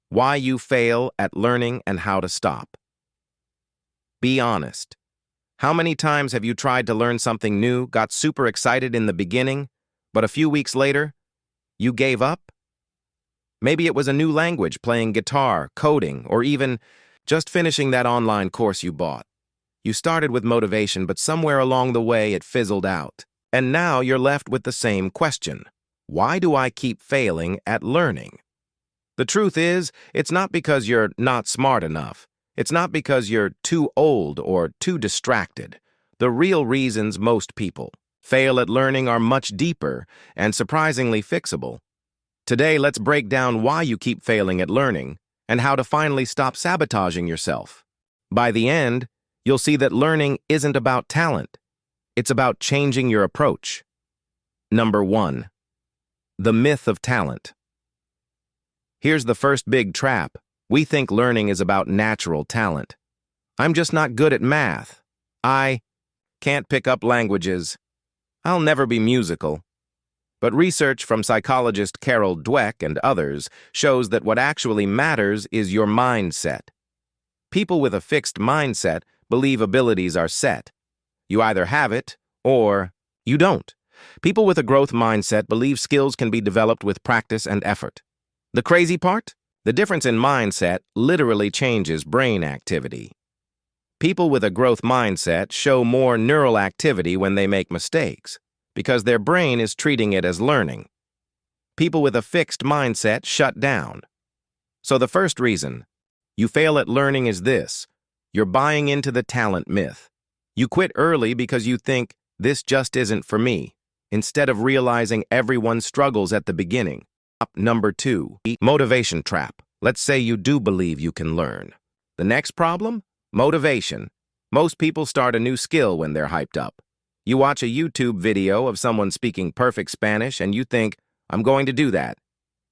Why you fail at learning and how to stop. Be honest. How many times have you tried to learn something new, got super excited in the beginning, but a few weeks later, you gave up? Maybe it was a new language, playing guitar, coding, or even just finishing that online course you bought. You started with motivation, but somewhere along the way it fizzled out. And now you're left with the same question. Why do I keep failing at learning? The truth is, it's not because you're not smart enough. It's not because you're too old or too distracted. The real reasons most people fail at learning are much deeper and surprisingly fixable. Today, let's break down why you keep failing at learning and how to finally stop sabotaging yourself. By the end, you'll see that learning isn't about talent. It's about changing your approach. Number 1. The myth of talent. Here's the first big trap. We think learning is about natural talent. I'm just not good at math. I can't pick up languages. I'll never be musical. But research from psychologist Carol Dweck and others shows that what actually matters is your mindset. People with a fixed mindset believe abilities are set. You either have it or you don't. People with a growth mindset believe skills can be developed with practice and effort. The crazy part? The difference in mindset literally changes brain activity. People with a growth mindset show more neural activity when they make mistakes, because their brain is treating it as learning. People with a fixed mindset shut down. So the first reason you fail at learning is this: you're buying into the talent myth. You quit early because you think, this just isn't for me, instead of realizing everyone struggles at the beginning. Number 2, motivation trap. Let's say you do believe you can learn. The next problem? Motivation. Most people start a new skill when they're hyped up. You watch a YouTube video of someone speaking perfect Spanish and you think, I'm going to do that.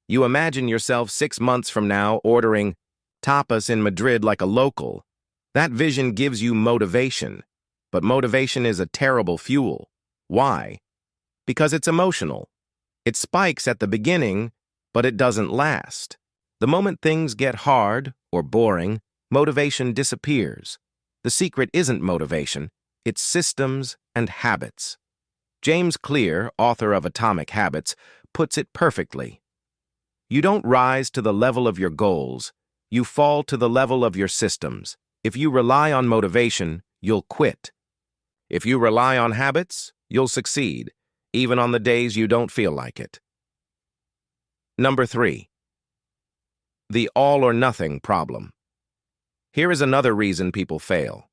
You imagine yourself 6 months from now ordering tapas in Madrid like a local. That vision gives you motivation. But motivation is a terrible fuel. Why? Because it's emotional. It spikes at the beginning, but it doesn't last. The moment things get hard or boring, motivation disappears. The secret isn't motivation, it's systems and habits. James Clear, author of Atomic Habits, puts it perfectly. You don't rise to the level of your goals, you fall to the level of your systems. If you rely on motivation, you'll quit. If you rely on habits, you'll succeed, even on the days you don't feel like it. Number 3. The all-or-nothing problem. Here is another reason people fail.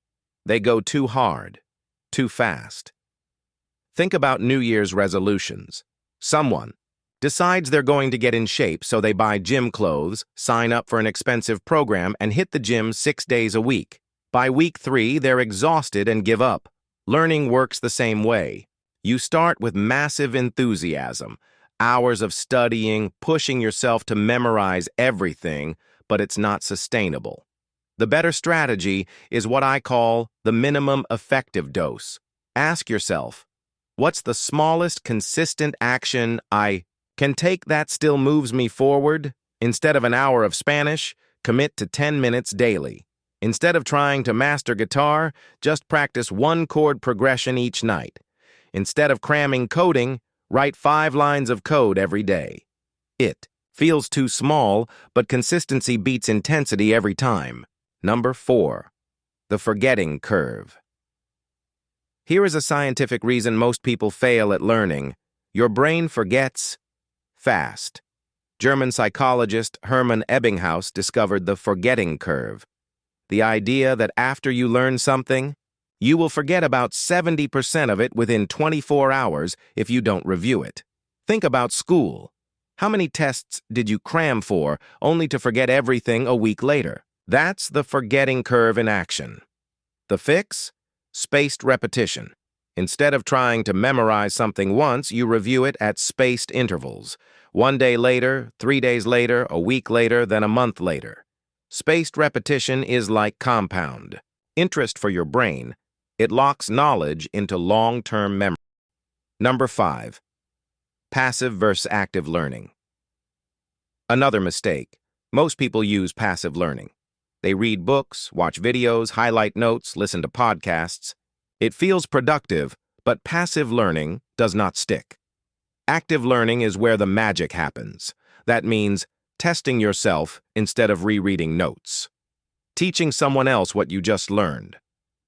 They go too hard, too fast. Think about New Year's resolutions. Someone decides they're going to get in shape, so they buy gym clothes, sign up for an expensive program, and hit the gym 6 days a week. By week 3, they're exhausted and give up. Learning works the same way. You start with massive enthusiasm, hours of studying, pushing yourself to memorize everything, but it's not sustainable. The better strategy is what I call the minimum effective dose. Ask yourself, what's the smallest consistent action I can take that still moves me forward? Instead of an hour of Spanish, commit to 10 minutes daily. Instead of trying to master guitar, just practice one chord progression each night. Instead of cramming coding, write 5 lines of code every day. It feels too small, but consistency beats intensity every time. Number 4. The forgetting curve. Here is a scientific reason most people fail at learning. Your brain forgets fast. German psychologist Hermann Ebbinghaus discovered the forgetting curve. The idea that after you learn something, you will forget about 70% of it within 24 hours if you don't review it. Think about school. How many tests did you cram for only to forget everything a week later? That's the forgetting curve in action. The fix? Spaced repetition. Instead of trying to memorize something once, you review it at spaced intervals. 1 day later, 3 days later, a week later, then a month later. Spaced repetition is like compound interest for your brain. It locks knowledge into long-term memory. Number 5. Passive versus active learning. Another mistake. Most people use passive learning. They read books, watch videos, highlight notes, listen to podcasts. It feels productive, but passive learning does not stick. Active learning is where the magic happens. That means testing yourself instead of rereading notes. Teaching someone else what you just learned.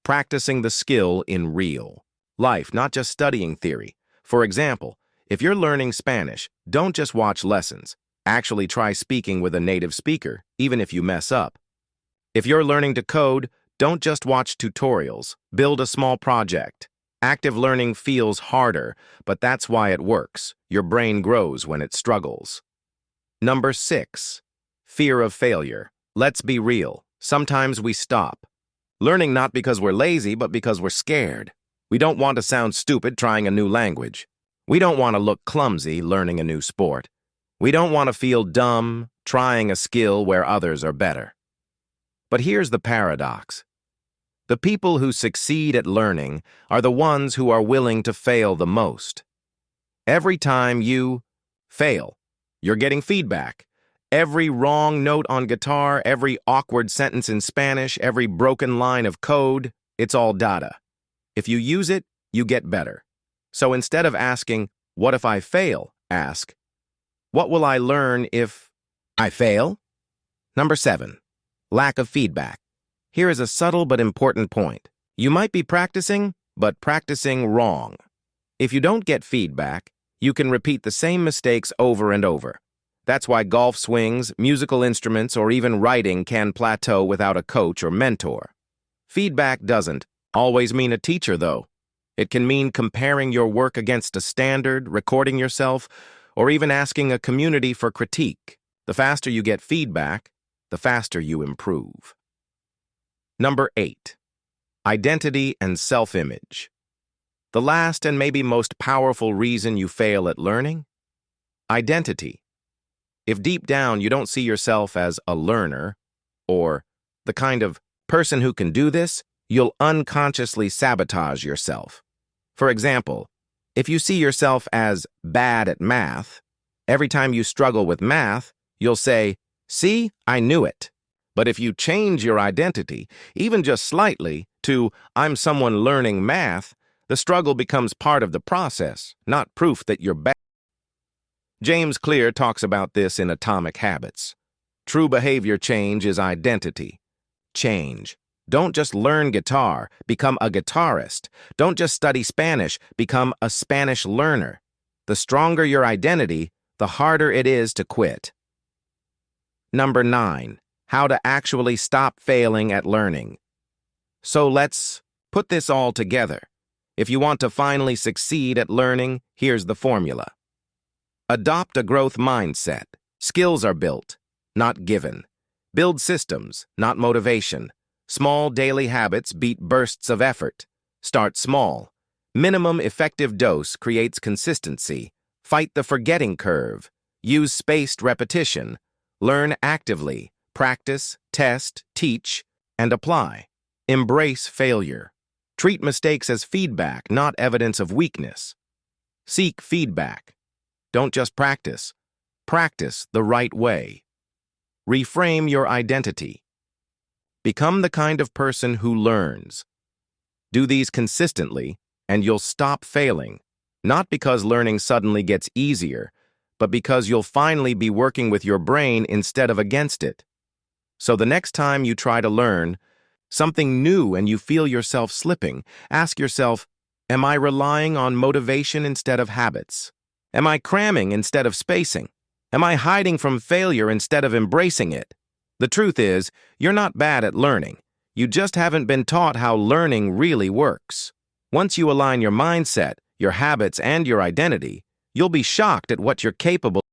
Practicing the skill in real life, not just studying theory. For example, if you're learning Spanish, don't just watch lessons. Actually try speaking with a native speaker, even if you mess up. If you're learning to code, don't just watch tutorials. Build a small project. Active learning feels harder, but that's why it works. Your brain grows when it struggles. Number 6. Fear of failure. Let's be real. Sometimes we stop. Learning not because we're lazy, but because we're scared. We don't want to sound stupid trying a new language. We don't want to look clumsy learning a new sport. We don't want to feel dumb trying a skill where others are better. But here's the paradox. The people who succeed at learning are the ones who are willing to fail the most. Every time you fail, you're getting feedback. Every wrong note on guitar, every awkward sentence in Spanish, every broken line of code, it's all data. If you use it, you get better. So instead of asking, "What if I fail?" ask, "What will I learn if I fail?" Number 7. Lack of feedback. Here is a subtle but important point. You might be practicing, but practicing wrong. If you don't get feedback, you can repeat the same mistakes over and over. That's why golf swings, musical instruments, or even writing can plateau without a coach or mentor. Feedback doesn't always mean a teacher, though. It can mean comparing your work against a standard, recording yourself, or even asking a community for critique. The faster you get feedback, the faster you improve. Number 8. Identity and self-image. The last and maybe most powerful reason you fail at learning? Identity. If deep down you don't see yourself as a learner, or the kind of person who can do this, you'll unconsciously sabotage yourself. For example, if you see yourself as bad at math, every time you struggle with math, you'll say, "See, I knew it." But if you change your identity, even just slightly, to "I'm someone learning math," the struggle becomes part of the process, not proof that you're bad. James Clear talks about this in Atomic Habits. True behavior change is identity. Change. Don't just learn guitar, become a guitarist. Don't just study Spanish, become a Spanish learner. The stronger your identity, the harder it is to quit. Number 9. How to actually stop failing at learning. So let's put this all together. If you want to finally succeed at learning, here's the formula. Adopt a growth mindset. Skills are built, not given. Build systems, not motivation. Small daily habits beat bursts of effort. Start small. Minimum effective dose creates consistency. Fight the forgetting curve. Use spaced repetition. Learn actively. Practice, test, teach, and apply. Embrace failure. Treat mistakes as feedback, not evidence of weakness. Seek feedback. Don't just practice. Practice the right way. Reframe your identity. Become the kind of person who learns. Do these consistently, and you'll stop failing, not because learning suddenly gets easier, but because you'll finally be working with your brain instead of against it. So the next time you try to learn something new and you feel yourself slipping, ask yourself, am I relying on motivation instead of habits? Am I cramming instead of spacing? Am I hiding from failure instead of embracing it? The truth is, you're not bad at learning. You just haven't been taught how learning really works. Once you align your mindset, your habits, and your identity, you'll be shocked at what you're capable of.